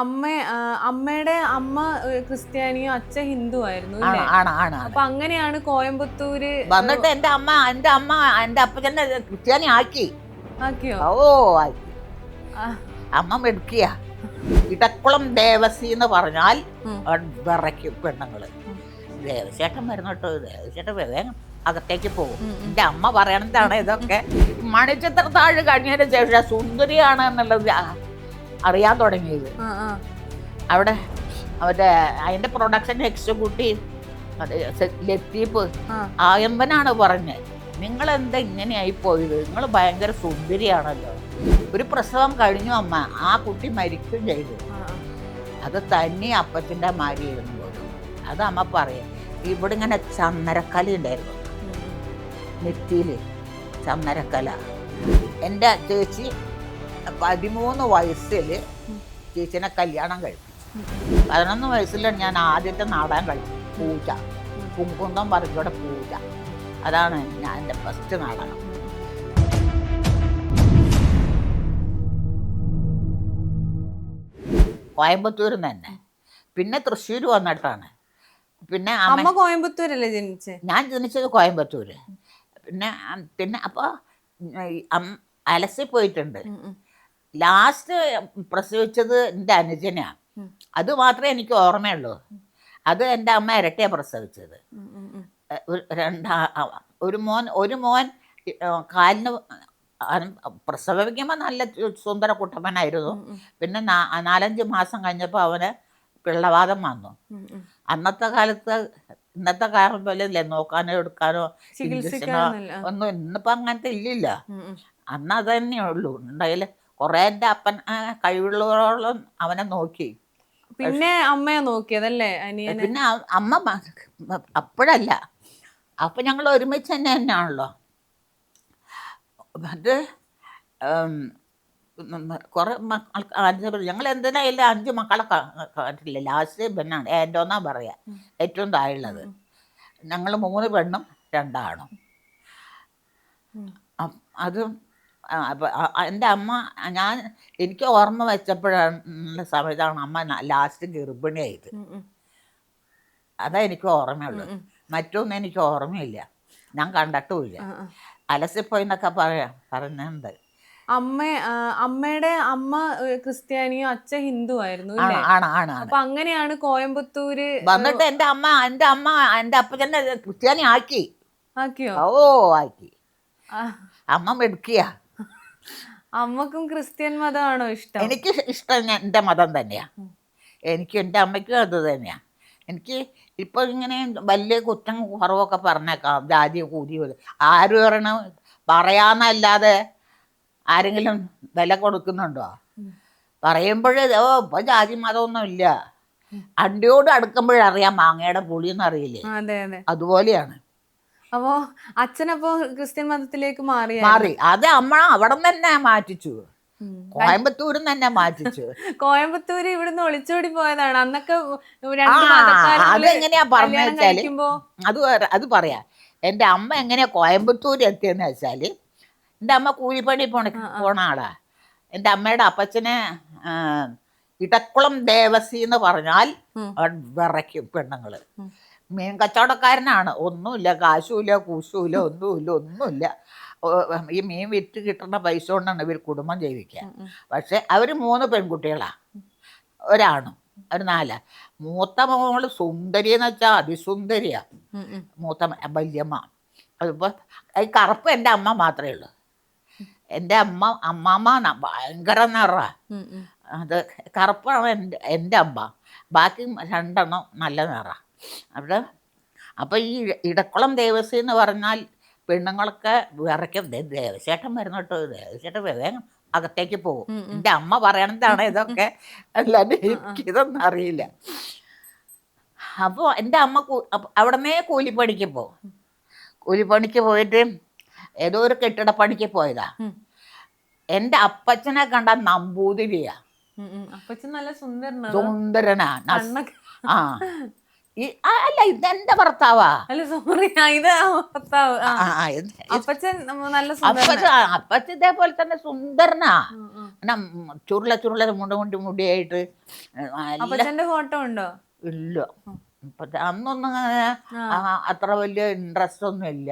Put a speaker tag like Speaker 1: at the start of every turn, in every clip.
Speaker 1: അമ്മ അമ്മയുടെ അമ്മ ക്രിസ്ത്യാനിയും അച്ഛൻ ഹിന്ദു ആയിരുന്നു
Speaker 2: ആണ്
Speaker 1: അല്ലേ?
Speaker 2: ആണ് ആണ് ആണ്
Speaker 1: അപ്പൊ അങ്ങനെയാണ് കോയമ്പത്തൂര്
Speaker 2: വന്നിട്ട് എന്റെ അപ്പച്ചനെ ക്രിസ്ത്യാനി ആക്കി.
Speaker 1: ആക്കിയോ?
Speaker 2: ഓ, ആക്കി.
Speaker 1: ആ,
Speaker 2: അമ്മ മെടുക്കിയ ഇടക്കുളം ദേവസി എന്ന് പറഞ്ഞാൽ
Speaker 1: ഉം,
Speaker 2: വിറയ്ക്കും പെണ്ണുങ്ങള്.
Speaker 1: ഉം,
Speaker 2: ദേവശേട്ടൻ വരുന്നോട്ടോ, ദേവശേട്ടൻ വേഗം അകത്തേക്ക് പോകും.
Speaker 1: ഉം, ഉം.
Speaker 2: എന്റെ അമ്മ പറയണതാണ് ഇതൊക്കെ. മണിച്ചിത്രത്താഴ് കഴിഞ്ഞതിന് ശേഷം സുന്ദരിയാണ് എന്നുള്ളത് അറിയാൻ തുടങ്ങിയത്.
Speaker 1: ആ, ആ,
Speaker 2: അവിടെ അവരുടെ അതിന്റെ പ്രൊഡക്ഷൻ എക്സിക്യൂട്ടീവ് ലത്തീഫ്
Speaker 1: ആ.
Speaker 2: ആയമ്പനാണ് പറഞ്ഞത്, നിങ്ങൾ എന്താ ഇങ്ങനെയായി പോയത്, നിങ്ങൾ ഭയങ്കര സുന്ദരിയാണല്ലോ. ഒരു പ്രസവം കഴിഞ്ഞു അമ്മ, ആ കുട്ടി മരിക്കുകയും ചെയ്തു. അത് തന്നെ അപ്പച്ചൻ്റെ മാരിയായിരുന്നു പോലും. അത് അമ്മ പറയാം. ഇവിടെ ഇങ്ങനെ ചന്ദനക്കല ഉണ്ടായിരുന്നു, നെറ്റിയിൽ ചന്ദനക്കല. എൻ്റെ ചേച്ചി 13 വയസ്സിൽ ചേച്ചിനെ കല്യാണം കഴിപ്പിച്ചു. 11 വയസ്സിലാണ് ഞാൻ ആദ്യത്തെ നാടകം കളിച്ചു, പൂജ. കുങ്കുന്തം പറയുടെ പൂജ. അതാണ് ഞാൻ എൻ്റെ ഫസ്റ്റ് നാടകം. കോയമ്പത്തൂരിൽ നിന്ന് തന്നെ. പിന്നെ തൃശ്ശൂർ വന്നിട്ടാണ്. പിന്നെ
Speaker 1: അമ്മ കോയമ്പത്തൂരല്ലേ ജനിച്ചേ?
Speaker 2: ഞാൻ ജനിച്ചത് കോയമ്പത്തൂര്. പിന്നെ പിന്നെ അപ്പോൾ അലസി പോയിട്ടുണ്ട്. ലാസ്റ്റ് പ്രസവിച്ചത് എൻ്റെ അനുജനാണ്. അത് മാത്രമേ എനിക്ക് ഓർമ്മയുള്ളൂ. അത് എൻ്റെ അമ്മ ഇരട്ടയാണ് പ്രസവിച്ചത്. ഒരു മോൻ കാലിന് പ്രസവിക്കുമ്പോൾ നല്ല സുന്ദര കുട്ടപ്പനായിരുന്നു. പിന്നെ 4-5 മാസം കഴിഞ്ഞപ്പോൾ അവന് പിള്ളവാതം വന്നു. അന്നത്തെ കാലത്ത് ഇന്നത്തെ കാലം പോലെ അല്ലേ നോക്കാനോ എടുക്കാനോ ഇഞ്ചക്ഷനോ ഒന്നും. ഇന്നിപ്പോൾ അങ്ങനത്തെ ഇല്ലില്ല. അന്ന് അത് തന്നെയുള്ളൂ ഉണ്ടായില്ല. കുറേ എൻ്റെ അപ്പൻ കഴിവുള്ളവരോളം അവനെ നോക്കി.
Speaker 1: പിന്നെ അമ്മയെ നോക്കിയതല്ലേ അനിയനെ?
Speaker 2: പിന്നെ അമ്മ അപ്പോഴല്ല, അപ്പം ഞങ്ങൾ ഒരുമിച്ച് തന്നെയാണല്ലോ. അത് കുറേ ഞങ്ങൾ എന്തിനായില്ല 5 മക്കളെ കാട്ടില്ല. ലാസ്റ്റ് പെണ്ണാണ് ഏൻ്റോന്നാ പറയുക, ഏറ്റവും താഴെയുള്ളത്. ഞങ്ങൾ 3 പെണ്ണും 2 ആണും. അത് എൻ്റെ അമ്മ എനിക്ക് ഓർമ്മ വെച്ചപ്പോഴാണ് സമയത്താണ് അമ്മ ലാസ്റ്റ് ഗർഭിണിയായത്. അതാ എനിക്ക് ഓർമ്മയുള്ളൂ. മറ്റൊന്നും എനിക്ക് ഓർമ്മയില്ല, ഞാൻ കണ്ടിട്ടുമില്ല. അലസിപ്പോയി എന്നൊക്കെ പറയുന്നുണ്ട്.
Speaker 1: അമ്മയുടെ അമ്മ ക്രിസ്ത്യാനിയും അച്ഛൻ ഹിന്ദു ആയിരുന്നു
Speaker 2: ആണ് ആണ് ആണ്
Speaker 1: അപ്പൊ അങ്ങനെയാണ് കോയമ്പത്തൂര്
Speaker 2: വന്നിട്ട് എൻ്റെ അപ്പച്ചനെ ക്രിസ്ത്യാനി ആക്കി.
Speaker 1: ആക്കിയോ?
Speaker 2: ഓ, ആക്കി. അമ്മ മെടുക്കിയ.
Speaker 1: അമ്മക്കും ക്രിസ്ത്യൻ മതമാണോ ഇഷ്ടം?
Speaker 2: എനിക്ക് ഇഷ്ടം എൻ്റെ മതം തന്നെയാ. എനിക്കും എൻ്റെ അമ്മയ്ക്കും അത് തന്നെയാ. എനിക്ക് ഇപ്പോൾ ഇങ്ങനെ വലിയ കുറ്റം കുറവൊക്കെ പറഞ്ഞേക്കാം, ജാതി കൂതി ആരും പറയാന്നല്ലാതെ ആരെങ്കിലും വില കൊടുക്കുന്നുണ്ടോ? പറയുമ്പോഴേ ഇപ്പം ജാതി മതമൊന്നും ഇല്ല. അണ്ടിയോട് അടുക്കുമ്പോഴറിയാം മാങ്ങയുടെ പുളിയെന്ന് അറിയില്ലേ, അതുപോലെയാണ്.
Speaker 1: അപ്പോ അച്ഛനപ്പോ ക്രിസ്ത്യൻ മതത്തിലേക്ക് മാറി.
Speaker 2: അത് അമ്മ അവിടെ തന്നെ മാറ്റിച്ചു, കോയമ്പത്തൂരിൽ തന്നെ മാറ്റിച്ചു.
Speaker 1: കോയമ്പത്തൂര് ഇവിടുന്ന് ഒളിച്ചോടി പോയതാണ് അന്നൊക്കെ.
Speaker 2: അതെങ്ങനെയാ പറഞ്ഞു വെച്ചാല് അത് പറയാ. എൻ്റെ അമ്മ എങ്ങനെയാ കോയമ്പത്തൂർ എത്തിയെന്ന് വെച്ചാല്, എൻ്റെ അമ്മ കൂലിപ്പണി പോണ ആളാ. എൻ്റെ അമ്മയുടെ അപ്പച്ചനെ ഇടക്കുളം ദേവസി എന്ന് പറഞ്ഞാൽ വിറയ്ക്കും പെണ്ണുങ്ങള്. മീൻ കച്ചവടക്കാരനാണ്. ഒന്നുമില്ല, കാശുമില്ല, കൂശുമില്ല, ഒന്നുമില്ല. ഈ മീൻ വിറ്റ് കിട്ടുന്ന പൈസ കൊണ്ടാണ് ഇവർ കുടുംബം ജീവിക്കുക. പക്ഷെ അവർ 3 പെൺകുട്ടികളാണ്, ഒരാണും, ഒരു 4. മൂത്ത മോള് സുന്ദരി എന്ന് വെച്ചാൽ അതിസുന്ദരിയാ, മൂത്ത വല്യമ്മ. അതിപ്പോൾ ഈ കറുപ്പ് എൻ്റെ അമ്മ മാത്രമേ ഉള്ളൂ. എൻ്റെ അമ്മാമ്മ ഭയങ്കര നിറ. അത് കറുപ്പാണ് എൻ്റെ അമ്മ. ബാക്കി 2 നല്ല നിറ. അവിടെ അപ്പോൾ ഈ ഇടക്കുളം ദേവസ്വം എന്ന് പറഞ്ഞാൽ പെണ്ണുങ്ങളൊക്കെ വിറയ്ക്കും. ദേവശേട്ടൻ വരുന്നോട്ടോ, ദേവശേട്ടൻ വേഗം അകത്തേക്ക് പോകും. എൻ്റെ അമ്മ പറയണതാണ് ഇതൊക്കെ, അല്ലാണ്ട് എനിക്കിതൊന്നും അറിയില്ല. അപ്പോൾ എൻ്റെ അമ്മ അവിടെ നിന്നേ കൂലിപ്പണിക്ക് പോകും. കൂലിപ്പണിക്ക് പോയിട്ട് ഏതോ ഒരു കെട്ടിടപ്പണിക്ക് പോയതാ. എൻ്റെ അപ്പച്ചനെ കണ്ട നമ്പൂതിരിയാ.
Speaker 1: അപ്പച്ചൻ നല്ല സുന്ദരനാ.
Speaker 2: ആ അല്ല ഇതെന്റെ ഭർത്താവാ.
Speaker 1: അല്ല സോറി, ഇത് ഭർത്താവ്. ആ.
Speaker 2: ആ, ആ,
Speaker 1: അപ്പച്ചൻ നല്ല സുന്ദരൻ.
Speaker 2: അപ്പച്ചൻ ഇതേപോലെ തന്നെ സുന്ദരനാ.
Speaker 1: ഉം, ഉം.
Speaker 2: എന്നാ ചുരുള മുടിയായിട്ട് നല്ല.
Speaker 1: അപ്പച്ചന്റെ ഫോട്ടോ ഉണ്ടോ?
Speaker 2: ഇല്ല, അന്നൊന്നും അങ്ങനെ അത്ര വലിയ ഇൻട്രസ്റ്റ് ഒന്നും ഇല്ല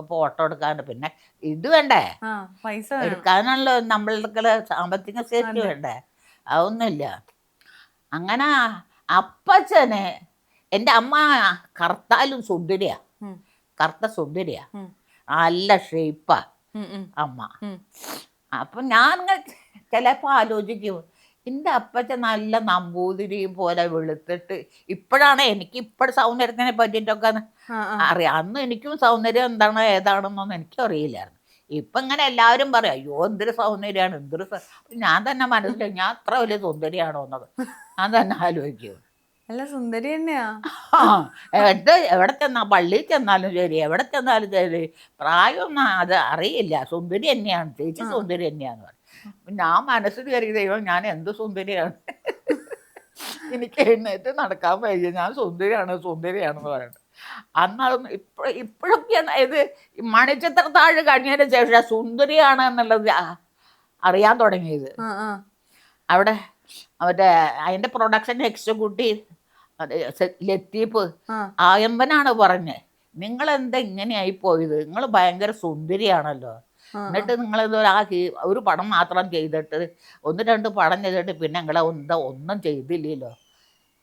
Speaker 2: ഫോട്ടോ എടുക്കാൻ. പിന്നെ ഇത് വേണ്ടേ,
Speaker 1: ആ, പൈസ വേണം.
Speaker 2: എടുക്കാനുള്ള നമ്മളുടെ സാമ്പത്തിക ശേഷി വേണ്ടേ, അതൊന്നുമില്ല. അങ്ങനെ അപ്പച്ചനെ, എൻ്റെ അമ്മ കറുത്താലും സുന്ദരിയാ,
Speaker 1: ഉം,
Speaker 2: കറുത്ത സുന്ദരിയാ,
Speaker 1: ഉം,
Speaker 2: നല്ല ഷേപ്പാ
Speaker 1: ഉം, ഉം,
Speaker 2: അമ്മ.
Speaker 1: ഉം.
Speaker 2: അപ്പം ഞാൻ ചിലപ്പോൾ ആലോചിക്കും, എൻ്റെ അപ്പച്ചൻ നല്ല നമ്പൂതിരിയും പോലെ വെളുത്തിട്ട്. ഇപ്പോഴാണ് എനിക്ക് ഇപ്പോഴും സൗന്ദര്യത്തിനെ പറ്റിയിട്ടൊക്കെ
Speaker 1: ആ, ആ.
Speaker 2: അറിയാം. അന്ന് എനിക്കും സൗന്ദര്യം എന്താണ് ഏതാണെന്നൊന്നും എനിക്കും അറിയില്ലായിരുന്നു. ഇപ്പം ഇങ്ങനെ എല്ലാവരും പറയും, അയ്യോ എന്തൊരു സൗന്ദര്യമാണ്, ഞാൻ തന്നെ മനസ്സിലായി ഞാൻ അത്ര വലിയ സുന്ദരിയാണോ എന്നത് ഞാൻ തന്നെ ആലോചിക്കും.
Speaker 1: നല്ല സുന്ദരി തന്നെയാ.
Speaker 2: എവിടെ ചെന്നാ, പള്ളിയിൽ ചെന്നാലും ശരി, എവിടെ ചെന്നാലും ശരി, പ്രായമൊന്നും അത് അറിയില്ല, സുന്ദരി തന്നെയാണ് ചേച്ചി, സുന്ദരി തന്നെയാന്ന് പറയും. ഞാൻ മനസ്സിൽ കയറി, ദൈവം ഞാൻ എന്ത് സുന്ദരിയാണ്, എനിക്ക് എഴുന്നേറ്റ് നടക്കാൻ വയ്യ, ഞാൻ സുന്ദരിയാണെന്ന് പറയുന്നത്. അന്ന് അതൊന്നും ഇപ്പോഴൊക്കെയാണ് ഇത് മണിച്ചിത്രത്താഴ് കഴിഞ്ഞതിന് ശേഷം സുന്ദരിയാണ് എന്നുള്ളത് അറിയാൻ തുടങ്ങിയത്. അവിടെ മറ്റേ അതിൻ്റെ പ്രൊഡക്ഷൻ എക്സിക്യൂട്ടീവ് ലത്തീഫ് ആയമ്പനാണ് പറഞ്ഞത്, നിങ്ങളെന്താ ഇങ്ങനെയായി പോയത്, നിങ്ങൾ ഭയങ്കര സുന്ദരിയാണല്ലോ, എന്നിട്ട് നിങ്ങളെന്തോ ഒരു പടം മാത്രം ചെയ്തിട്ട് 1-2 പടം ചെയ്തിട്ട് പിന്നെ നിങ്ങളെ ഒന്നും ചെയ്തില്ലല്ലോ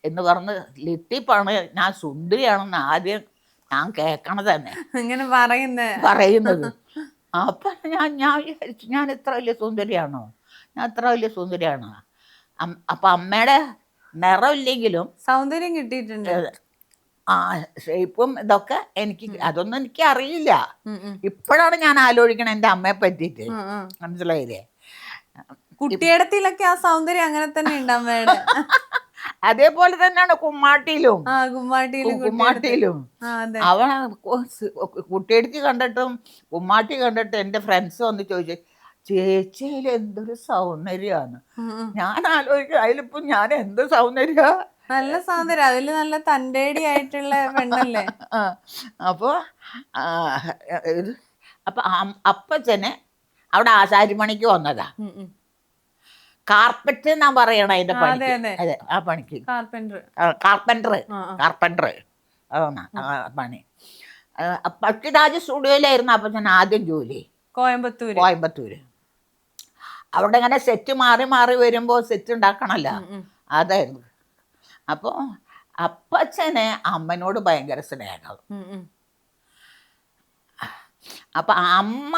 Speaker 2: എന്ന് പറഞ്ഞ് ലത്തീഫാണ് ഞാൻ സുന്ദരിയാണെന്ന് ആദ്യം ഞാൻ കേൾക്കണത് തന്നെ
Speaker 1: ഇങ്ങനെ
Speaker 2: പറയുന്നത്. അപ്പം ഞാൻ വിചാരിച്ചു, ഞാൻ ഇത്ര വലിയ സുന്ദരിയാണോ, അപ്പം അമ്മയുടെ നിറമില്ലെങ്കിലും
Speaker 1: സൗന്ദര്യം കിട്ടിയിട്ടുണ്ട്.
Speaker 2: ആ ഷേപ്പും ഇതൊക്കെ എനിക്ക് അതൊന്നും എനിക്ക് അറിയില്ല. ഇപ്പോഴാണ് ഞാൻ ആലോചിക്കണം എൻ്റെ അമ്മയെ പറ്റിയിട്ട്, മനസ്സിലായില്ലേ.
Speaker 1: കുട്ടിയിടത്തിലൊക്കെ ആ സൗന്ദര്യം അങ്ങനെ തന്നെ ഉണ്ട് അമ്മയുടെ.
Speaker 2: അതേപോലെ തന്നെയാണ് കുമ്മാട്ടിയിലും. അവൻ കുട്ടിയെടുത്ത് കണ്ടിട്ടും കുമ്മാട്ടി കണ്ടിട്ട് എൻ്റെ ഫ്രണ്ട്സ് വന്ന് ചോദിച്ചു, ചേച്ചിയിൽ എന്തൊരു സൗന്ദര്യമാണ്. ഞാൻ ആലോചിക്കും, അതിലിപ്പം ഞാൻ എന്ത് സൗന്ദര്യ,
Speaker 1: നല്ല സൗന്ദര്യം, അതില് നല്ല തൻ്റെടി ആയിട്ടുള്ള പെണ്ണല്ലേ.
Speaker 2: അപ്പോൾ അപ്പച്ചന് അവിടെ ആശാരിപ്പണിക്ക് വന്നതാ. കാർപ്പറ്റ് എന്നാ പറയണ അതിന്റെ പണി. അതെ, ആ പണിക്ക് കാർപ്പൻറ്റർ അതാണ് പണി. പക്ഷിരാജ് സ്റ്റുഡിയോയിലായിരുന്നു അപ്പച്ചൻ ആദ്യം ജോലി, കോയമ്പത്തൂര്. അവിടെ ഇങ്ങനെ സെറ്റ് മാറി വരുമ്പോൾ സെറ്റ് ഉണ്ടാക്കണല്ലോ, അതായിരുന്നു. അപ്പോൾ അപ്പച്ചന് അമ്മനോട് ഭയങ്കര സ്നേഹം. അപ്പം അമ്മ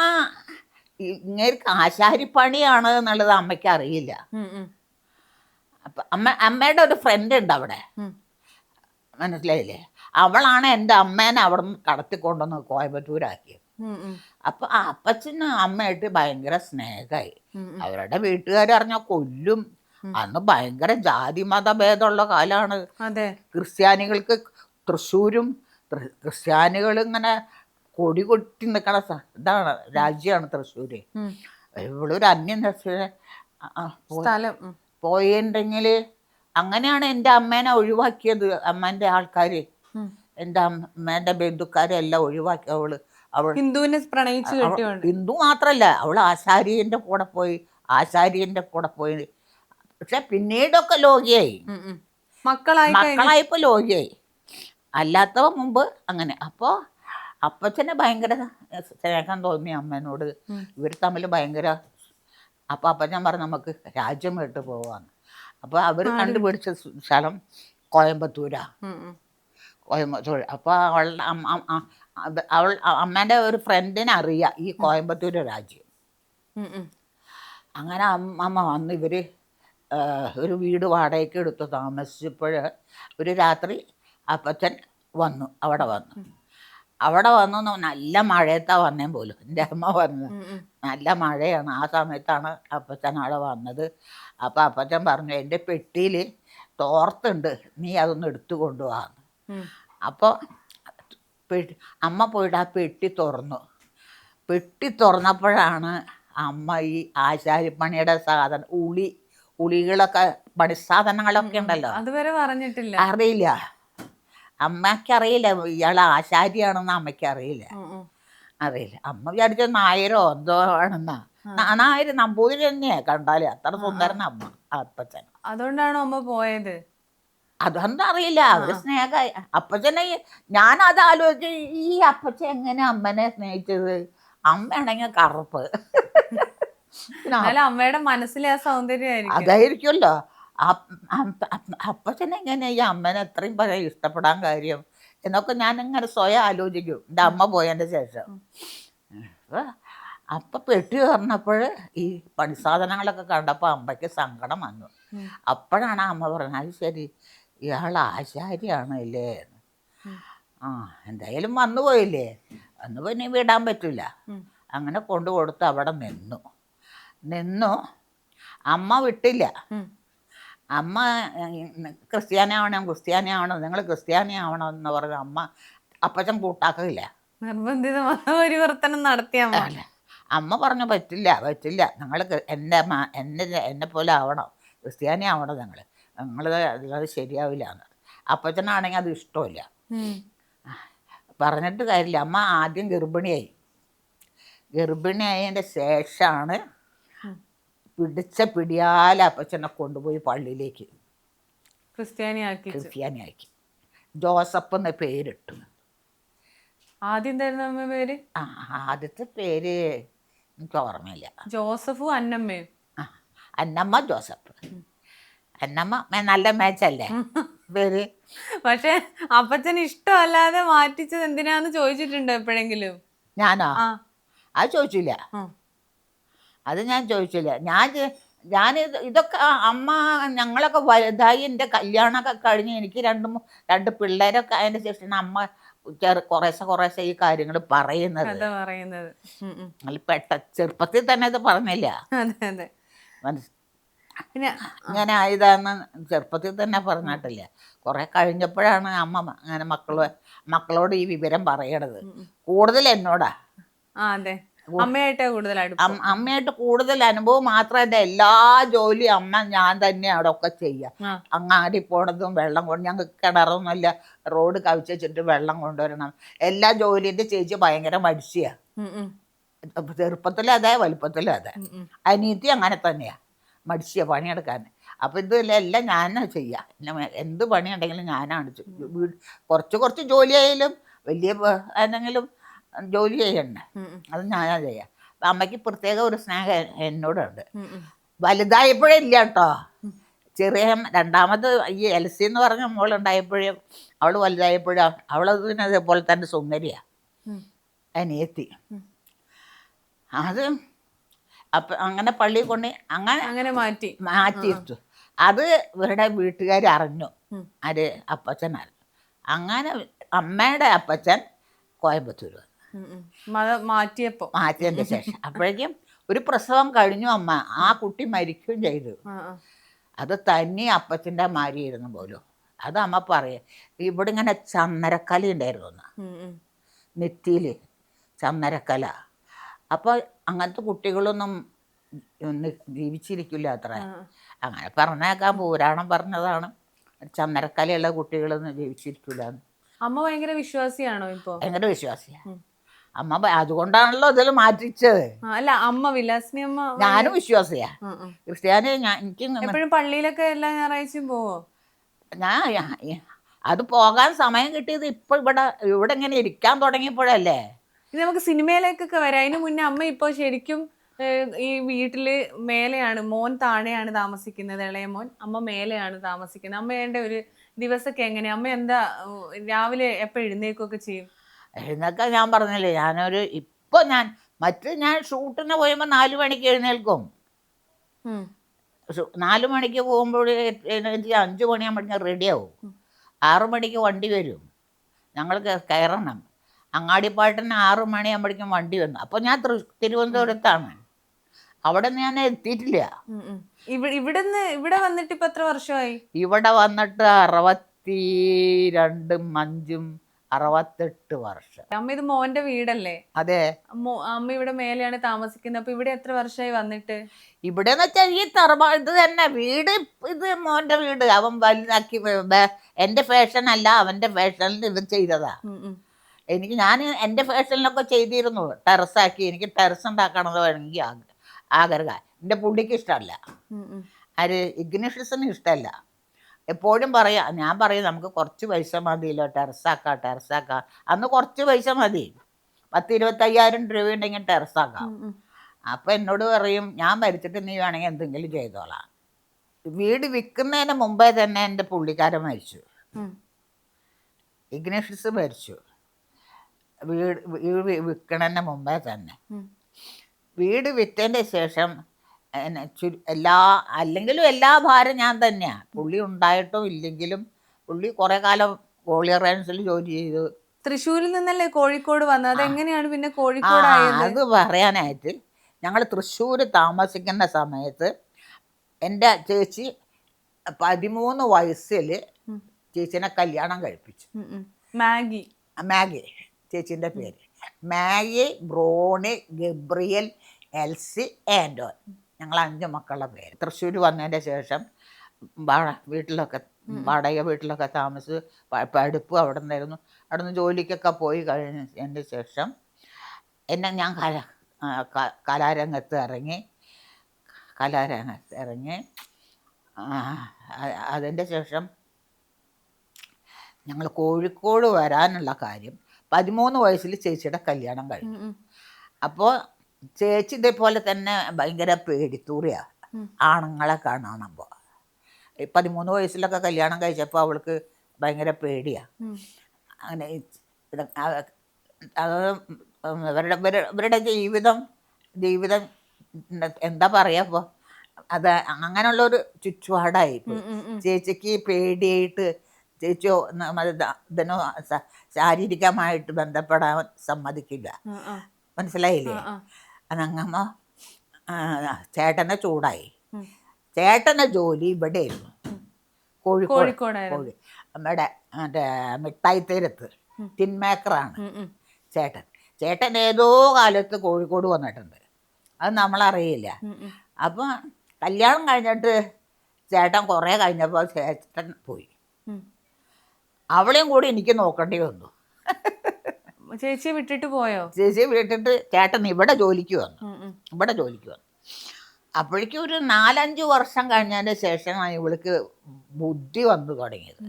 Speaker 2: ഇങ്ങേർക്ക് ആശാരിപ്പണിയാണ് എന്നുള്ളത് അമ്മയ്ക്ക് അറിയില്ല. അപ്പം അമ്മയുടെ ഒരു ഫ്രണ്ട് ഉണ്ട് അവിടെ, മനസ്സിലായില്ലേ. അവളാണ് എൻ്റെ അമ്മേനെ അവിടെ നിന്ന് കടത്തിക്കൊണ്ടുവന്ന് കോയമ്പത്തൂരാക്കിയത്. അപ്പം അപ്പച്ചന് അമ്മയായിട്ട് ഭയങ്കര സ്നേഹമായി. അവരുടെ വീട്ടുകാരറിഞ്ഞാൽ കൊല്ലും. അന്ന് ഭയങ്കര ജാതി മതഭേദമുള്ള കാലമാണ്. ക്രിസ്ത്യാനികൾക്ക് തൃശ്ശൂരും ക്രിസ്ത്യാനികൾ ഇങ്ങനെ കൊടി കൊട്ടി നിൽക്കണ ഇതാണ് രാജ്യമാണ് തൃശ്ശൂര്. ഇവളൊരു അന്യം പോയിട്ടുണ്ടെങ്കിൽ അങ്ങനെയാണ് എൻ്റെ അമ്മേനെ ഒഴിവാക്കിയത്. അമ്മേൻ്റെ ആൾക്കാർ, എൻ്റെ അമ്മേൻ്റെ ബന്ധുക്കാരെല്ലാം ഒഴിവാക്കി. അവൾ
Speaker 1: ഹിന്ദുവിനെ പ്രണയിച്ചു.
Speaker 2: ഹിന്ദു മാത്രല്ല, അവൾ ആശാരിയുടെ കൂടെ പോയി. പക്ഷെ പിന്നീടൊക്കെ ലോകിയായി, മക്കളായപ്പോൾ ലോകിയായി, അല്ലാത്തവ മുമ്പ് അങ്ങനെ. അപ്പോൾ അപ്പച്ചനെ ഭയങ്കര സ്നേഹം തോന്നി അമ്മേനോട്. ഇവർ തമ്മിൽ ഭയങ്കര. അപ്പോൾ അപ്പച്ചൻ പറഞ്ഞു നമുക്ക് രാജ്യം വിട്ട് പോവാന്ന്. അപ്പോൾ അവർ കണ്ടുപിടിച്ച സ്ഥലം കോയമ്പത്തൂരാ. അപ്പോൾ അവൾ അമ്മേൻ്റെ ഒരു ഫ്രണ്ടിനെ അറിയാം ഈ കോയമ്പത്തൂര് രാജ്യം. അങ്ങനെ അമ്മ വന്ന് ഇവർ ഒരു വീട് വാടകയ്ക്ക് എടുത്ത് താമസിച്ചപ്പോൾ ഒരു രാത്രി അപ്പച്ചൻ അവിടെ വന്നു നല്ല മഴയത്താണ് വന്നേ പോലും. എൻ്റെ അമ്മ വന്നത് നല്ല മഴയാണ്. ആ സമയത്താണ് അപ്പച്ചൻ അവിടെ വന്നത്. അപ്പോൾ അപ്പച്ചൻ പറഞ്ഞു, എൻ്റെ പെട്ടിയിൽ തോർത്തുണ്ട്, നീ അതൊന്ന് എടുത്തു കൊണ്ടുപോകാന്ന്. അപ്പോൾ അമ്മ പോയിട്ട് ആ പെട്ടി തുറന്നപ്പോഴാണ് അമ്മ ഈ ആശാരിപ്പണിയുടെ സാധനം ഉളികളൊക്കെ പണിസാധനങ്ങളൊക്കെ ഉണ്ടല്ലോ,
Speaker 1: അതുവരെ പറഞ്ഞിട്ടില്ല,
Speaker 2: അറിയില്ല. അമ്മയ്ക്കറിയില്ല ഇയാൾ ആശാരിയാണെന്ന് അമ്മയ്ക്കറിയില്ല. അറിയില്ല. അമ്മ വിചാരിച്ച നായരോ എന്തോ ആണെന്നാ. നായര് നമ്പൂതിരി തന്നെയാ കണ്ടാല്. അത്ര സുന്ദരന അമ്മ അപ്പച്ചൻ.
Speaker 1: അതുകൊണ്ടാണോ അമ്മ പോയത്?
Speaker 2: അതൊന്നും അറിയില്ല. അവര് സ്നേഹമായി. അപ്പച്ചനെ ഞാനത് ആലോചിച്ച് ഈ അപ്പച്ചൻ എങ്ങനെ അമ്മനെ സ്നേഹിച്ചത്? അമ്മയാണെങ്കിൽ കറുപ്പ്.
Speaker 1: അമ്മയുടെ മനസ്സിലെ ആ സൗന്ദര്യമായിരിക്കും.
Speaker 2: അതായിരിക്കുമല്ലോ. അപ്പച്ചനെ എങ്ങനെ ഈ അമ്മനെ എത്രയും പറയാൻ ഇഷ്ടപ്പെടാൻ കാര്യം എന്നൊക്കെ ഞാൻ ഇങ്ങനെ സ്വയം ആലോചിക്കും എൻ്റെ അമ്മ പോയതിൻ്റെ ശേഷം. അപ്പം പെട്ടി തുറന്നപ്പോൾ ഈ പണിസാധനങ്ങളൊക്കെ കണ്ടപ്പോൾ അമ്മയ്ക്ക് സങ്കടം വന്നു. അപ്പോഴാണ് അമ്മ പറഞ്ഞത് അത് ശരി ഇയാൾ ആശാരിയാണ് അല്ലേ. എന്തായാലും വന്നു പോയില്ലേ, അന്ന് പിന്നെ വിടാൻ പറ്റില്ല. അങ്ങനെ കൊണ്ടു കൊടുത്ത് അവിടെ നിന്നു. അമ്മ വിട്ടില്ല. അമ്മ ക്രിസ്ത്യാനിയാവണം നിങ്ങൾ ക്രിസ്ത്യാനിയാവണം എന്ന് പറഞ്ഞ അമ്മ അപ്പച്ചൻ കൂട്ടാക്കില്ല.
Speaker 1: നിർബന്ധിതമായ പരിവർത്തനം നടത്തിയ
Speaker 2: അമ്മ പറഞ്ഞു പറ്റില്ല നിങ്ങൾ എന്നെ പോലെ ആവണം, ക്രിസ്ത്യാനി ആവണം നിങ്ങൾ അത് ശരിയാവില്ല എന്ന്. അപ്പച്ചനാണെങ്കിൽ അത് ഇഷ്ടമില്ല. പറഞ്ഞിട്ട് കാര്യമില്ല. അമ്മ ആദ്യം ഗർഭിണിയായതിൻ്റെ ശേഷമാണ് പിടിച്ച പിടിയാൽ അപ്പച്ചനെ കൊണ്ടുപോയി പള്ളിയിലേക്ക് ക്രിസ്ത്യാനിയാക്കി. ജോസഫ് എന്ന പേരിട്ടു.
Speaker 1: ആദ്യം തരുന്ന അമ്മ പേര്?
Speaker 2: ആദ്യത്തെ പേര് എനിക്ക് ഓർമ്മയില്ല.
Speaker 1: ജോസഫും അന്നമ്മയും.
Speaker 2: അന്നമ്മ ജോസഫ്. അന്നമ്മ നല്ല മാച്ചല്ലേ പേര്.
Speaker 1: പക്ഷെ അപ്പച്ചന് ഇഷ്ടമല്ലാതെ മാറ്റിച്ചത് എന്തിനാന്ന് ചോദിച്ചിട്ടുണ്ടോ എപ്പോഴെങ്കിലും?
Speaker 2: ഞാനോ? അത് ചോദിച്ചില്ല. അത് ഞാൻ ചോദിച്ചില്ല. ഞാൻ ഇതൊക്കെ അമ്മ ഞങ്ങളൊക്കെ വലുതായി എൻ്റെ കല്യാണമൊക്കെ കഴിഞ്ഞ് എനിക്ക് രണ്ട് പിള്ളേരൊക്കെ അതിൻ്റെ ശേഷം അമ്മ കുറേശ്ശെ ഈ കാര്യങ്ങൾ പറയുന്നത്. ചെറുപ്പത്തിൽ തന്നെ ഇത് പറഞ്ഞില്ല. ഇങ്ങനെ ആയതാന്ന് ചെറുപ്പത്തിൽ തന്നെ പറഞ്ഞിട്ടില്ല. കുറെ കഴിഞ്ഞപ്പോഴാണ് അമ്മ അങ്ങനെ മക്കളോട് ഈ വിവരം പറയണത്. കൂടുതൽ എന്നോടാ. അമ്മയായിട്ട് കൂടുതൽ അനുഭവം മാത്രമല്ല, എല്ലാ ജോലിയും അമ്മ ഞാൻ തന്നെ അവിടെ ഒക്കെ ചെയ്യാം. അങ്ങാടി പോണതും വെള്ളം കൊണ്ട്, ഞങ്ങൾക്ക് കിണറൊന്നുമില്ല, റോഡ് കവിച്ചിട്ട് വെള്ളം കൊണ്ടുവരണം, എല്ലാ ജോലിന്റെ ചേച്ചി ഭയങ്കര മടിച്ചിയാ. ചെറുപ്പത്തിലും അതെ വലുപ്പത്തിലും അതെ. അനീതി അങ്ങനെ തന്നെയാ, മടിച്ചിയാ പണിയെടുക്കാൻ. അപ്പം ഇതെല്ലാം ഞാനാ ചെയ്യാം. എന്ത് പണിയുണ്ടെങ്കിലും ഞാനാണ്. കുറച്ച് ജോലിയായാലും വലിയ എന്തെങ്കിലും ജോലി ചെയ്യണ്ടേ, അത് ഞാനാ ചെയ്യാം. അപ്പം അമ്മയ്ക്ക് പ്രത്യേക ഒരു സ്നേഹം എന്നോടുണ്ട്. വലുതായപ്പോഴേ ഇല്ല കേട്ടോ. രണ്ടാമത് ഈ എൽസി എന്ന് പറഞ്ഞ മോളുണ്ടായപ്പോഴും അവൾ വലുതായപ്പോഴും അവളതിന് അതേപോലെ തന്നെ സുന്ദരിയാണ് അനിയത്തി. അത് അപ്പം അങ്ങനെ പള്ളിയിൽ കൊണ്ട് അങ്ങനെ മാറ്റിയിട്ടു. അത് ഇവരുടെ വീട്ടുകാർ അറിഞ്ഞു, ആര് അപ്പച്ചൻ അറിഞ്ഞു. അങ്ങനെ അമ്മയുടെ അപ്പച്ചൻ കോയമ്പത്തൂർ മാറ്റിയതിൻ്റെ ശേഷം അപ്പോഴേക്കും ഒരു പ്രസവം കഴിഞ്ഞു. അമ്മ ആ കുട്ടി മരിക്കുകയും ചെയ്തു. അത് തന്നെ അപ്പച്ചൻ്റെ മാരിയിരുന്നു പോലും. അത് അമ്മ പറയാം. ഇവിടെ ഇങ്ങനെ ചന്ദനക്കല ഉണ്ടായിരുന്നു, നെറ്റിയിൽ ചന്ദനക്കല. അപ്പോൾ അങ്ങനത്തെ കുട്ടികളൊന്നും ജീവിച്ചിരിക്കില്ല അത്ര. അങ്ങനെ പറഞ്ഞേക്കാൻ പുരാണം പറഞ്ഞതാണ്, ചന്ദനക്കലയുള്ള കുട്ടികളൊന്നും ജീവിച്ചിരിക്കില്ല.
Speaker 1: അമ്മ ഭയങ്കര വിശ്വാസിയാണോ ഇപ്പൊ? ഭയങ്കര
Speaker 2: വിശ്വാസിയാണ് അമ്മ. അതുകൊണ്ടാണല്ലോ ഇതിൽ മാറ്റിച്ചത്.
Speaker 1: അല്ല അമ്മ വിലാസിനി അമ്മ.
Speaker 2: ഞാനും വിശ്വാസിയാ, ക്രിസ്ത്യാനി. എനിക്ക്
Speaker 1: എപ്പോഴും പള്ളിയിലൊക്കെ എല്ലാ ഞായറാഴ്ചയും പോവോ?
Speaker 2: അത് പോകാൻ സമയം കിട്ടിയത് ഇപ്പൊ ഇവിടെ ഇങ്ങനെ ഇരിക്കാൻ തുടങ്ങിയപ്പോഴല്ലേ.
Speaker 1: ഇത് നമുക്ക് സിനിമയിലേക്കൊക്കെ വരാം. അതിന് മുന്നേ അമ്മ ഇപ്പൊ ശരിക്കും ഈ വീട്ടില് മേലെയാണ്, മോൻ താഴെയാണ് താമസിക്കുന്നത്, ഇളയ മോൻ. അമ്മ മേലെയാണ് താമസിക്കുന്നത്. അമ്മേന്റെ ഒരു ദിവസമൊക്കെ എങ്ങനെയാ? അമ്മ എന്താ രാവിലെ എപ്പോ എഴുന്നേക്കൊക്കെ ചെയ്യും?
Speaker 2: എഴുന്നേക്കാൻ ഞാൻ പറഞ്ഞില്ലേ, ഞാൻ ഷൂട്ടിന് പോയുമ്പോൾ 4 മണിക്ക് എഴുന്നേൽക്കും. 4 മണിക്ക് പോകുമ്പോൾ 5 മണിയാകുമ്പോഴേക്കും റെഡിയാവും. 6 മണിക്ക് വണ്ടി വരും, ഞങ്ങൾ കയറണം. അങ്ങാടിപ്പാട്ടിന് 6 മണിയാകുമ്പോഴേക്കും വണ്ടി വന്നു. അപ്പോൾ ഞാൻ തിരുവനന്തപുരത്താണ്. അവിടെ ഞാൻ എത്തിയിട്ടില്ല.
Speaker 1: ഇവിടെ വന്നിട്ട് ഇപ്പൊ എത്ര വർഷമായി?
Speaker 2: ഇവിടെ വന്നിട്ട് 62 5 68 വർഷം.
Speaker 1: അമ്മ ഇത് മോന്റെ വീടല്ലേ?
Speaker 2: അതെ.
Speaker 1: അമ്മ ഇവിടെ മേലെയാണ് താമസിക്കുന്നത്. അപ്പൊ ഇവിടെ എത്ര വർഷമായി വന്നിട്ട്?
Speaker 2: ഇവിടെ എന്ന് വെച്ചാൽ ഈ ഇത് തന്നെ വീട്. ഇത് മോന്റെ വീട്. അവൻ വലുതാക്കി എൻ്റെ ഫാഷൻ അല്ല, അവന്റെ ഫാഷനിൽ ഇത് ചെയ്തതാ. ഞാൻ എൻ്റെ ഫാഷനിലൊക്കെ ചെയ്തിരുന്നു. ടെറസാക്കി. എനിക്ക് ടെറസ് ഉണ്ടാക്കണത് വേണമെങ്കിൽ ആഗ്രഹം. എൻ്റെ പുള്ളിക്ക് ഇഷ്ടമല്ല. ഇഗ്നേഷ്യസിന് ഇഷ്ടമല്ല. എപ്പോഴും ഞാൻ പറയും നമുക്ക് കുറച്ച് പൈസ മതിയല്ലോ, ടെറസാക്കാം. അന്ന് കുറച്ച് പൈസ മതി, 10-25,000 രൂപ ഉണ്ടെങ്കിൽ ടെറസാക്കാം. അപ്പം എന്നോട് പറയും ഞാൻ മരിച്ചിട്ട് നീ വേണമെങ്കിൽ എന്തെങ്കിലും ചെയ്തോളാം. വീട് വിൽക്കുന്നതിന് മുമ്പേ തന്നെ എൻ്റെ പുള്ളിക്കാരൻ മരിച്ചു. ഇഗ്നേഷ്യസ് മരിച്ചു വീട് വിൽക്കണതിന് മുമ്പേ തന്നെ. വീട് വിറ്റതിൻ്റെ ശേഷം അല്ലെങ്കിലും എല്ലാ ഭാരം ഞാൻ തന്നെയാണ്. പുള്ളി ഉണ്ടായിട്ടും ഇല്ലെങ്കിലും പുള്ളി കുറെ കാലം കോളിയർ റൈൻസിൽ ജോലി ചെയ്തു.
Speaker 1: തൃശ്ശൂരിൽ നിന്നല്ലേ കോഴിക്കോട് വന്നത്? അതെങ്ങനെയാണ് പിന്നെ കോഴിക്കോട് ആയത്?
Speaker 2: അത് പറയാനായിട്ട് ഞങ്ങൾ തൃശ്ശൂർ താമസിക്കുന്ന സമയത്ത് എൻ്റെ ചേച്ചി 13 വയസ്സിൽ ചേച്ചിനെ കല്യാണം കഴിപ്പിച്ചു. മാഗി ചേച്ചീൻ്റെ പേര്. മാഗി, ബ്രോണി, ഗബ്രിയൽ, എൽസി, ആൻഡോൻ. ഞങ്ങൾ 5 മക്കളുടെ പേര്. തൃശ്ശൂർ വന്നതിൻ്റെ ശേഷം വീട്ടിലൊക്കെ വാടക വീട്ടിലൊക്കെ താമസിച്ച് പഠിപ്പ് അവിടെ നിന്നായിരുന്നു. അവിടെ നിന്ന് ജോലിക്കൊക്കെ പോയി കഴിഞ്ഞതിൻ്റെ ശേഷം ഞാൻ കലാരംഗത്ത് ഇറങ്ങി. അതിൻ്റെ ശേഷം ഞങ്ങൾ കോഴിക്കോട് വരാനുള്ള കാര്യം 13 വയസ്സിൽ ചേച്ചിയുടെ കല്യാണം കഴിഞ്ഞു. അപ്പോൾ ചേച്ചി ഇതേപോലെ തന്നെ ഭയങ്കര പേടിത്തൂറിയാണ് ആണുങ്ങളെ കാണുമ്പോൾ. 13 വയസ്സിലൊക്കെ കല്യാണം കഴിച്ചപ്പോൾ അവൾക്ക് ഭയങ്കര പേടിയാണ്. അങ്ങനെ ഇവരുടെ ജീവിതം എന്താ പറയുക, ഇപ്പോൾ അത് അങ്ങനെയുള്ളൊരു ചുറ്റുപാടായി. ചേച്ചിക്ക് പേടിയായിട്ട് ചേച്ചിയോ ഇതിനോ ശാരീരികമായിട്ട് ബന്ധപ്പെടാൻ സമ്മതിക്കില്ല. മനസ്സിലായില്ലേ? അതങ്ങമ്മ ചേട്ടനെ ചൂടായി. ചേട്ടൻ്റെ ജോലി ഇവിടെയായിരുന്നു, കോഴിക്കോട്. നമ്മുടെ മറ്റേ മിഠായി തീരത്ത് ടിൻ മേക്കറാണ് ചേട്ടൻ ഏതോ കാലത്ത് കോഴിക്കോട് വന്നിട്ടുണ്ട്. അത് നമ്മളറിയില്ല. അപ്പം കല്യാണം കഴിഞ്ഞിട്ട് ചേട്ടൻ കുറേ കഴിഞ്ഞപ്പോൾ ചേട്ടൻ പോയി. അവളെയും കൂടി എനിക്ക് നോക്കേണ്ടി വന്നു.
Speaker 1: ചേച്ചിയെ വിട്ടിട്ട് പോയോ?
Speaker 2: ചേച്ചിയെ വിട്ടിട്ട് ചേട്ടൻ ഇവിടെ ജോലിക്ക് വന്നു. അപ്പോഴേക്കും ഒരു 4-5 വർഷം കഴിഞ്ഞതിന് ശേഷമാണ് ഇവൾക്ക് ബുദ്ധി വന്നു തുടങ്ങിയത്.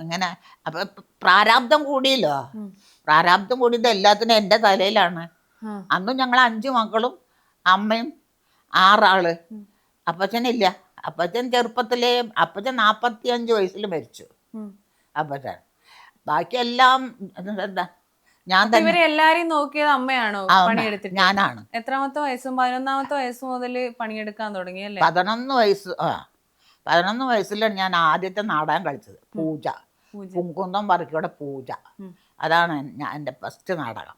Speaker 2: ഇങ്ങനെ അപ്പം പ്രാരാബ്ദം കൂടിയല്ലോ. പ്രാരാബ്ദം കൂടിയത് എല്ലാത്തിനും എൻ്റെ തലയിലാണ്. അന്നും ഞങ്ങൾ 5 മക്കളും അമ്മയും 6 ആള്. അപ്പച്ചനില്ല. അപ്പച്ചൻ ചെറുപ്പത്തിലേ 45 വയസ്സിൽ മരിച്ചു അപ്പച്ചൻ. ബാക്കിയെല്ലാം എന്താ ഞാൻ തന്നെ.
Speaker 1: എല്ലാരെയും നോക്കിയത് അമ്മയാണോ? പണിയെടുത്തിട്ട്
Speaker 2: ഞാനാണ്.
Speaker 1: എത്രാമത്തെ വയസ്സും 11ാമത്തെ വയസ്സ് മുതൽ പണിയെടുക്കാൻ തുടങ്ങിയല്ലേ?
Speaker 2: 11 വയസ്സിലാണ് ഞാൻ ആദ്യത്തെ നാടകം കളിച്ചത്. പൂജ, പൂങ്കുന്നം പറക്കിയുടെ പൂജ. അതാണ് എൻ്റെ ഫസ്റ്റ് നാടകം.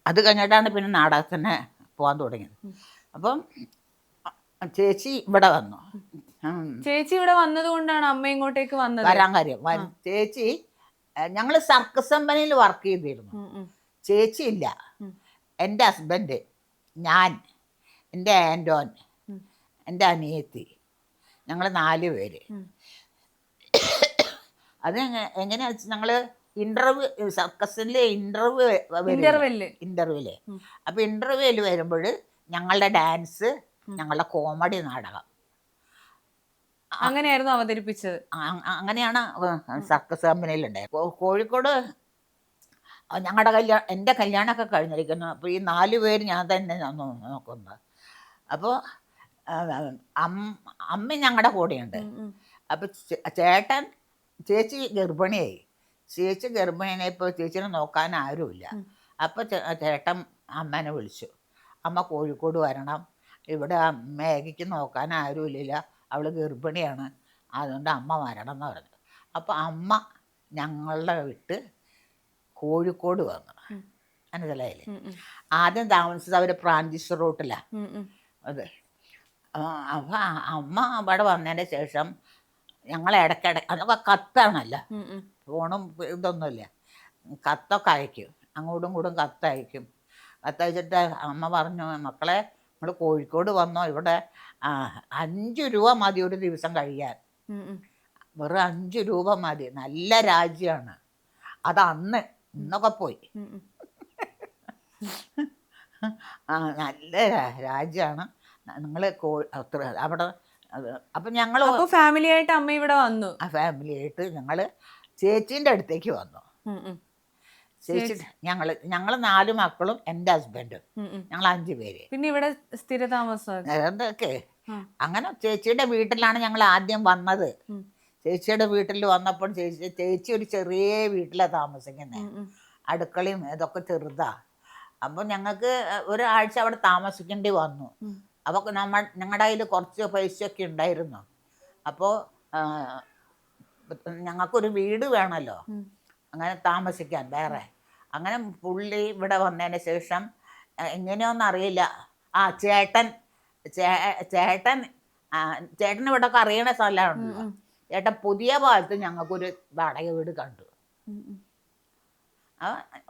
Speaker 2: അത് കഴിഞ്ഞിട്ടാണ് പിന്നെ നാടകത്തിന് പോകാൻ തുടങ്ങിയത്. അപ്പം ചേച്ചി ഇവിടെ വന്നു.
Speaker 1: ചേച്ചി ഇവിടെ വന്നത് കൊണ്ടാണ് അമ്മ ഇങ്ങോട്ടേക്ക്
Speaker 2: വരാൻ കാര്യം. ചേച്ചി ഞങ്ങൾ സർക്കസ് കമ്പനിയിൽ വർക്ക് ചെയ്തിരുന്നു. ചേച്ചി ഇല്ല. എൻ്റെ ഹസ്ബൻഡ്, ഞാൻ, എൻ്റെ ആൻറ്റോൻ, എൻ്റെ അനിയത്തി, ഞങ്ങൾ 4 പേര്. അത് എങ്ങനെയാ വെച്ചാൽ ഞങ്ങൾ സർക്കസിലെ ഇൻ്റർവ്യൂല് അപ്പോൾ ഇൻ്റർവ്യൂവിൽ വരുമ്പോൾ ഞങ്ങളുടെ ഡാൻസ്, ഞങ്ങളുടെ കോമഡി നാടകം
Speaker 1: അങ്ങനെയായിരുന്നു അവതരിപ്പിച്ചത്.
Speaker 2: അങ്ങനെയാണ് സർക്കസ് കമ്പനിയിലുണ്ടായത്. കോഴിക്കോട് എൻ്റെ കല്യാണമൊക്കെ കഴിഞ്ഞിരിക്കുന്നു. അപ്പോൾ ഈ 4 പേര് ഞാൻ തന്നെ നോക്കുന്നത്. അപ്പോൾ അമ്മ ഞങ്ങളുടെ കൂടെയുണ്ട്. അപ്പോൾ ചേച്ചി ഗർഭിണിയായി. ചേച്ചി ഗർഭിണിയായപ്പോൾ ചേച്ചിനെ നോക്കാൻ ആരുമില്ല. അപ്പോൾ ചേട്ടൻ അമ്മേനെ വിളിച്ചു, അമ്മ കോഴിക്കോട് വരണം, ഇവിടെ മേഘയ്ക്ക് നോക്കാൻ ആരുമില്ല, അവൾ ഗർഭിണിയാണ്, അതുകൊണ്ട് അമ്മ വരണം എന്ന് പറഞ്ഞു. അപ്പോൾ അമ്മ ഞങ്ങളുടെ വിട്ട് കോഴിക്കോട് വന്നു. മനസ്സിലായില്ലേ? ആദ്യം താമസിച്ചത് അവർ ഫ്രാൻസിസ് റൂട്ടിലാണ്. അതെ. അപ്പം അമ്മ അവിടെ വന്നതിൻ്റെ ശേഷം ഞങ്ങൾ ഇടയ്ക്കിടയ്ക്ക്, അതൊക്കെ കത്താണല്ലോ, ഫോണും ഇതൊന്നുമില്ല. കത്തൊക്കെ അയക്കും, അങ്ങോട്ടും ഇങ്ങോട്ടും കത്തയക്കും. കത്തയച്ചിട്ട് അമ്മ പറഞ്ഞു, മക്കളെ നമ്മൾ കോഴിക്കോട് വന്നോ, ഇവിടെ 5 രൂപ മതി ഒരു ദിവസം കഴിയാൻ. വെറും 5 രൂപ മതി, നല്ല രാജ്യമാണ്. അത് അന്ന്, ഇന്നൊക്കെ പോയി. നല്ല രാജ്യമാണ് നിങ്ങൾ അവിടെ. അപ്പം ഞങ്ങൾ
Speaker 1: ഫാമിലി ആയിട്ട് അമ്മ ഇവിടെ വന്നു.
Speaker 2: ആ ഫാമിലി ആയിട്ട് ഞങ്ങൾ ചേച്ചീൻ്റെ അടുത്തേക്ക് വന്നു. ചേച്ചി ഞങ്ങൾ 4 മക്കളും എൻ്റെ ഹസ്ബൻഡും, ഞങ്ങൾ 5 പേര്.
Speaker 1: പിന്നെ ഇവിടെ സ്ഥിര താമസം
Speaker 2: എന്തൊക്കെ അങ്ങനെ ചേച്ചിയുടെ വീട്ടിലാണ് ഞങ്ങൾ ആദ്യം വന്നത്. ചേച്ചിയുടെ വീട്ടിൽ വന്നപ്പോൾ ചേച്ചി ഒരു ചെറിയ വീട്ടിലാണ് താമസിക്കുന്നത്. അടുക്കളയും ഇതൊക്കെ ചെറുതാ. അപ്പോൾ ഞങ്ങൾക്ക് ഒരാഴ്ച അവിടെ താമസിക്കേണ്ടി വന്നു. അപ്പോൾ ഞങ്ങളുടെ കയ്യിൽ കുറച്ച് പൈസയൊക്കെ ഉണ്ടായിരുന്നു. അപ്പോൾ ഞങ്ങൾക്കൊരു വീട് വേണമല്ലോ അങ്ങനെ താമസിക്കാൻ വേറെ. അങ്ങനെ പുള്ളി ഇവിടെ വന്നതിന് ശേഷം എങ്ങനെയൊന്നും അറിയില്ല, ചേട്ടൻ ഇവിടെ ഒക്കെ അറിയണ സ്ഥലമാണല്ലോ. ചേട്ടൻ പുതിയ പാലത്ത് ഞങ്ങൾക്കൊരു വാടക വീട് കണ്ടു.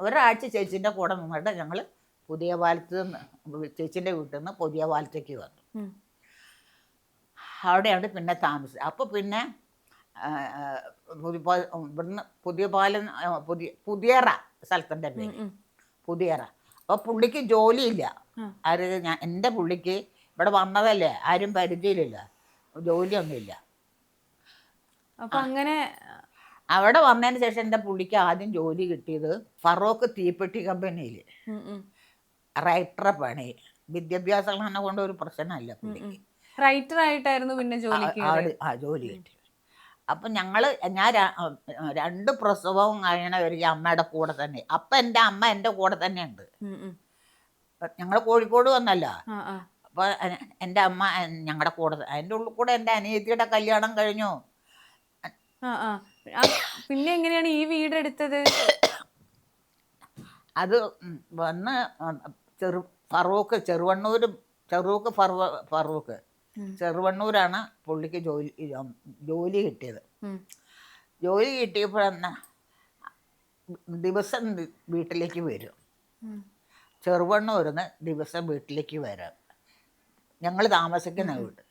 Speaker 2: ഒരാഴ്ച ചേച്ചീൻ്റെ കൂടെ നിന്നിട്ട് ഞങ്ങൾ പുതിയ പാലത്ത് നിന്ന്, ചേച്ചീൻ്റെ വീട്ടിൽ നിന്ന് പുതിയ പാലത്തേക്ക് വന്നു. അവിടെയാണ് പിന്നെ താമസം. അപ്പോൾ പിന്നെ ഇവിടുന്ന് പുതിയ പാലം, പുതിയറ സ്ഥലത്തിൻ്റെ പേര് പുതിയറ. അപ്പോൾ പുള്ളിക്ക് ജോലിയില്ല. എൻ്റെ പുള്ളിക്ക് ഇവിടെ വന്നതല്ലേ, ആരും പരിചയമില്ല, ജോലിയൊന്നുമില്ല.
Speaker 1: അപ്പം അങ്ങനെ
Speaker 2: അവിടെ വന്നതിന് ശേഷം എൻ്റെ പുള്ളിക്ക് ആദ്യം ജോലി കിട്ടിയത് ഫറോക്ക് തീപ്പെട്ടി കമ്പനിയിൽ റൈറ്ററെ പണി. വിദ്യാഭ്യാസം കൊണ്ട് ഒരു പ്രശ്നമല്ല പുള്ളിക്ക്.
Speaker 1: റൈറ്റർ ആയിട്ടായിരുന്നു പിന്നെ ജോലി
Speaker 2: കിട്ടി. അപ്പം ഞാൻ 2 പ്രസവവും കഴിയണവരെ അമ്മയുടെ കൂടെ തന്നെ. അപ്പം എൻ്റെ അമ്മ എൻ്റെ കൂടെ തന്നെ ഉണ്ട്. ഞങ്ങൾ കോഴിക്കോട് വന്നല്ലോ. അപ്പോൾ എൻ്റെ അമ്മ ഞങ്ങളുടെ കൂടെ, അതിൻ്റെ ഉള്ളിൽ കൂടെ എൻ്റെ അനിയത്തിയുടെ കല്യാണം കഴിഞ്ഞു.
Speaker 1: പിന്നെ എങ്ങനെയാണ് ഈ വീട് എടുത്തത്?
Speaker 2: അത് വന്ന് ഫറൂഖ് ചെറുവണ്ണൂരാണ് പുള്ളിക്ക് ജോലി കിട്ടിയത്. ജോലി കിട്ടിയപ്പോഴെന്നാ ദിവസം വീട്ടിലേക്ക് വരും. ചെറുവണ്ണൂരിന്ന് ദിവസം വീട്ടിലേക്ക് വരാം. ഞങ്ങൾ താമസിക്കുന്ന വീട്.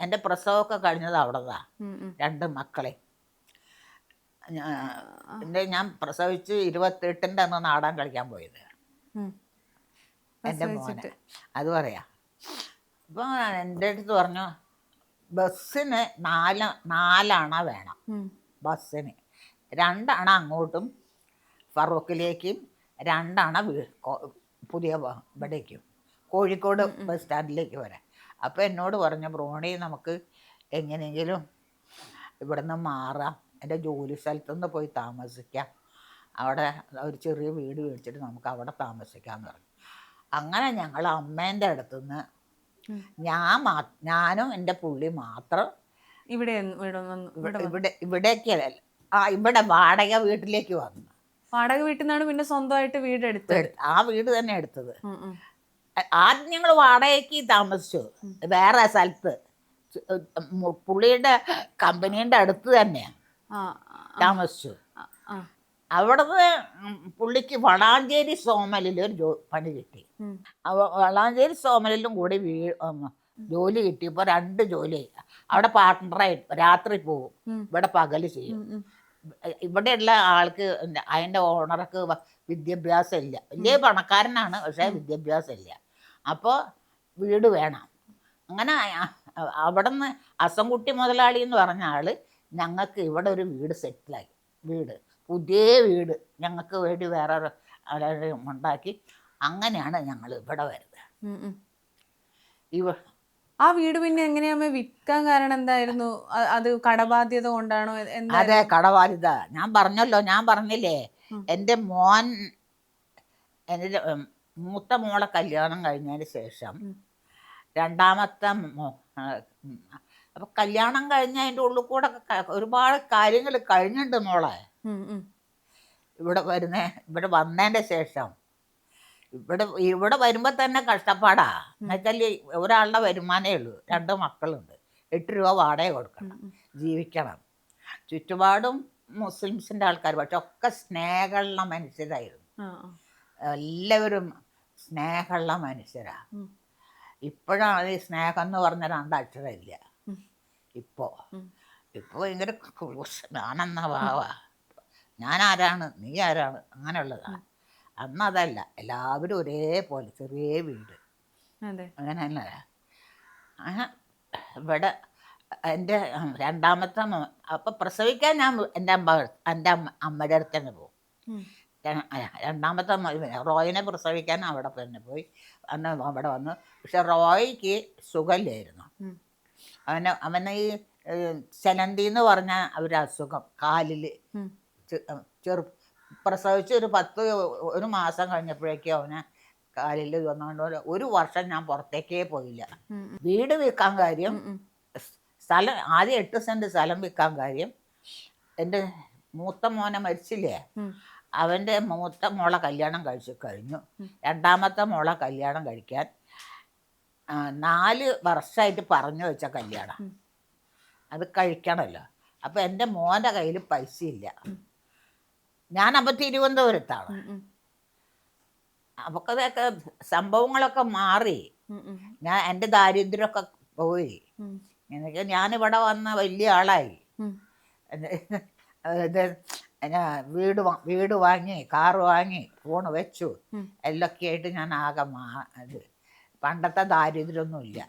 Speaker 2: എൻ്റെ പ്രസവമൊക്കെ കഴിഞ്ഞത് അവിടെതാ. 2 മക്കളെ ഞാൻ പ്രസവിച്ച് 28ൻ്റെ അന്ന് നാടൻ കളിക്കാൻ പോയത് എൻ്റെ മോനെ. അത് പറയാം. അപ്പോൾ എൻ്റെ അടുത്ത് പറഞ്ഞു, ബസ്സിന് 4 അണ വേണം. ബസ്സിന് 2 അണ അങ്ങോട്ടും ഫറൂഖിലേക്കും, 2 അണ പുതിയ ഇവിടേക്കും കോഴിക്കോട് ബസ് സ്റ്റാൻഡിലേക്ക് വരാം. അപ്പോൾ എന്നോട് പറഞ്ഞു, ബ്രോണി നമുക്ക് എങ്ങനെയെങ്കിലും ഇവിടുന്ന് മാറാം, എൻ്റെ ജോലി സ്ഥലത്തുനിന്ന് പോയി താമസിക്കാം, അവിടെ ഒരു ചെറിയ വീട് മേടിച്ചിട്ട് നമുക്ക് അവിടെ താമസിക്കാമെന്ന് പറഞ്ഞു. അങ്ങനെ ഞങ്ങൾ അമ്മേൻ്റെ അടുത്തുനിന്ന് ഞാനും എൻ്റെ പുള്ളി മാത്രം ഇവിടേക്കല്ല, ഇവിടെ വാടക വീട്ടിലേക്ക് വന്നു.
Speaker 1: വാടക വീട്ടിൽ നിന്നാണ് പിന്നെ സ്വന്തമായിട്ട് വീട് എടുത്തത്.
Speaker 2: ആ വീട് തന്നെ എടുത്തത്. ആദ്യം ഞങ്ങൾ വാടകയ്ക്ക് താമസിച്ചു വേറെ സ്ഥലത്ത്, പുള്ളിയുടെ കമ്പനീൻ്റെ അടുത്ത് തന്നെയാണ് താമസിച്ചു. അവിടുന്ന് പുള്ളിക്ക് വളാഞ്ചേരി സോമലിൽ ഒരു പണി കിട്ടി. വളാഞ്ചേരി സോമലിലും കൂടി ജോലി കിട്ടിയപ്പോൾ 2 ജോലി. അവിടെ പാർട്ട്ണറായിട്ട് രാത്രി പോവും, ഇവിടെ പകല് ചെയ്യും. ഇവിടെയുള്ള ആൾക്ക് അതിൻ്റെ ഓണർക്ക് വിദ്യാഭ്യാസം ഇല്ല, വലിയ പണക്കാരനാണ്, പക്ഷേ വിദ്യാഭ്യാസം ഇല്ല. അപ്പോൾ വീട് വേണം. അങ്ങനെ അവിടെ നിന്ന് അസംകുട്ടി മുതലാളി എന്ന് പറഞ്ഞ ആൾ ഞങ്ങൾക്ക് ഇവിടെ ഒരു വീട് സെറ്റിലായി. പുതിയ വീട് ഞങ്ങൾക്ക് വേണ്ടി വേറെ ഉണ്ടാക്കി. അങ്ങനെയാണ് ഞങ്ങൾ ഇവിടെ വരുന്നത്.
Speaker 1: ആ വീട് പിന്നെ എങ്ങനെയാ വിൽക്കാൻ കാരണം എന്തായിരുന്നു? അത് കടബാധ്യത കൊണ്ടാണോ?
Speaker 2: അതെ, കടബാധ്യത. ഞാൻ പറഞ്ഞില്ലേ, എൻ്റെ മോൻ, എൻ്റെ മൂത്ത മോളെ കല്യാണം കഴിഞ്ഞതിന് ശേഷം രണ്ടാമത്തെ അപ്പം കല്യാണം കഴിഞ്ഞ അതിൻ്റെ ഉള്ളിൽ കൂടെ ഒരുപാട് കാര്യങ്ങൾ കഴിഞ്ഞിട്ടുണ്ട് മോളെ. ഇവിടെ വന്നതിൻ്റെ ശേഷം ഇവിടെ വരുമ്പോൾ തന്നെ കഷ്ടപ്പാടാ. എന്നുവെച്ചാൽ ഒരാളുടെ വരുമാനമേ ഉള്ളൂ, 2 മക്കളുണ്ട്, 8 രൂപ വാടക കൊടുക്കണം, ജീവിക്കണം. ചുറ്റുപാടും മുസ്ലിംസിൻ്റെ ആൾക്കാർ, പക്ഷെ ഒക്കെ സ്നേഹമുള്ള മനുഷ്യരായിരുന്നു.
Speaker 1: ആ,
Speaker 2: എല്ലാവരും സ്നേഹമുള്ള മനുഷ്യരാ.
Speaker 1: ഉം.
Speaker 2: ഇപ്പോഴാണ് ഈ സ്നേഹം എന്ന് പറഞ്ഞ രണ്ടക്ഷരമില്ല.
Speaker 1: ഉം.
Speaker 2: ഇപ്പോൾ
Speaker 1: ഉം.
Speaker 2: ഇപ്പോൾ ഭയങ്കര ഞാനെന്ന ഭാവ, ഞാൻ ആരാണ് നീ ആരാണ് അങ്ങനെയുള്ളതാണ്. അന്ന് അതല്ല, എല്ലാവരും ഒരേപോലെ, ചെറിയ വീട്
Speaker 1: അതെ.
Speaker 2: അങ്ങനെ തന്നെ. അങ്ങനെ ഇവിടെ എൻ്റെ രണ്ടാമത്തെ അപ്പം പ്രസവിക്കാൻ ഞാൻ എൻ്റെ അമ്മയുടെ അടുത്ത് തന്നെ പോകും.
Speaker 1: ഉം.
Speaker 2: രണ്ടാമത്തെ റോയിനെ പ്രസവിക്കാൻ അവിടെ തന്നെ പോയി. അന്ന് അവിടെ വന്നു. പക്ഷെ റോയ്ക്ക് സുഖമില്ലായിരുന്നു.
Speaker 1: ഉം.
Speaker 2: അവന് ഈ ചലന്തി എന്ന് പറഞ്ഞ ഒരു അസുഖം കാലിൽ.
Speaker 1: ഉം.
Speaker 2: പ്രസവിച്ച് ഒരു മാസം കഴിഞ്ഞപ്പോഴേക്കും അവന് കാലിൽ വന്നുകൊണ്ട് 1 വർഷം ഞാൻ പുറത്തേക്കേ പോയില്ല.
Speaker 1: ഉം.
Speaker 2: വീട് വിൽക്കാൻ കാര്യം,
Speaker 1: ഉം. ഉം.
Speaker 2: സ്ഥലം ആദ്യം 8 സെൻറ്റ് സ്ഥലം വിൽക്കാൻ കാര്യം, എൻ്റെ മൂത്ത മോനെ മരിച്ചില്ലേ,
Speaker 1: ഉം.
Speaker 2: അവൻ്റെ മൂത്ത മോളെ കല്യാണം കഴിച്ചു കഴിഞ്ഞു. രണ്ടാമത്തെ മോളെ കല്യാണം കഴിക്കാൻ 4 വർഷമായിട്ട് പറഞ്ഞു വെച്ച കല്യാണം. അത് കഴിക്കണമല്ലോ. അപ്പം എൻ്റെ മോൻ്റെ കയ്യിൽ പൈസ ഇല്ല. ഞാനപ്പോൾ തിരുവനന്തപുരത്താണ്. അപ്പൊക്കെ സംഭവങ്ങളൊക്കെ മാറി. ഞാൻ എൻ്റെ ദാരിദ്ര്യമൊക്കെ പോയി. എനിക്ക് ഞാനിവിടെ വന്ന വലിയ ആളായി. ഇത് വീട് വാങ്ങി, കാറ് വാങ്ങി, ഫോണ് വെച്ചു, എല്ലൊക്കെ ആയിട്ട് ഞാൻ ആകെ ഇത് പണ്ടത്തെ ദാരിദ്ര്യമൊന്നുമില്ല.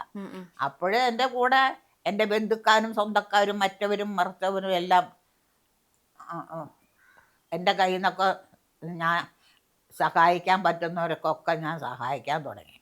Speaker 2: അപ്പോഴേ എൻ്റെ കൂടെ എൻ്റെ ബന്ധുക്കാരും സ്വന്തക്കാരും മറ്റവരും മറിച്ചവരും എല്ലാം എൻ്റെ കയ്യിൽ നിന്നൊക്കെ ഞാൻ സഹായിക്കാൻ പറ്റുന്നവർക്കൊക്കെ ഞാൻ സഹായിക്കാൻ തുടങ്ങി.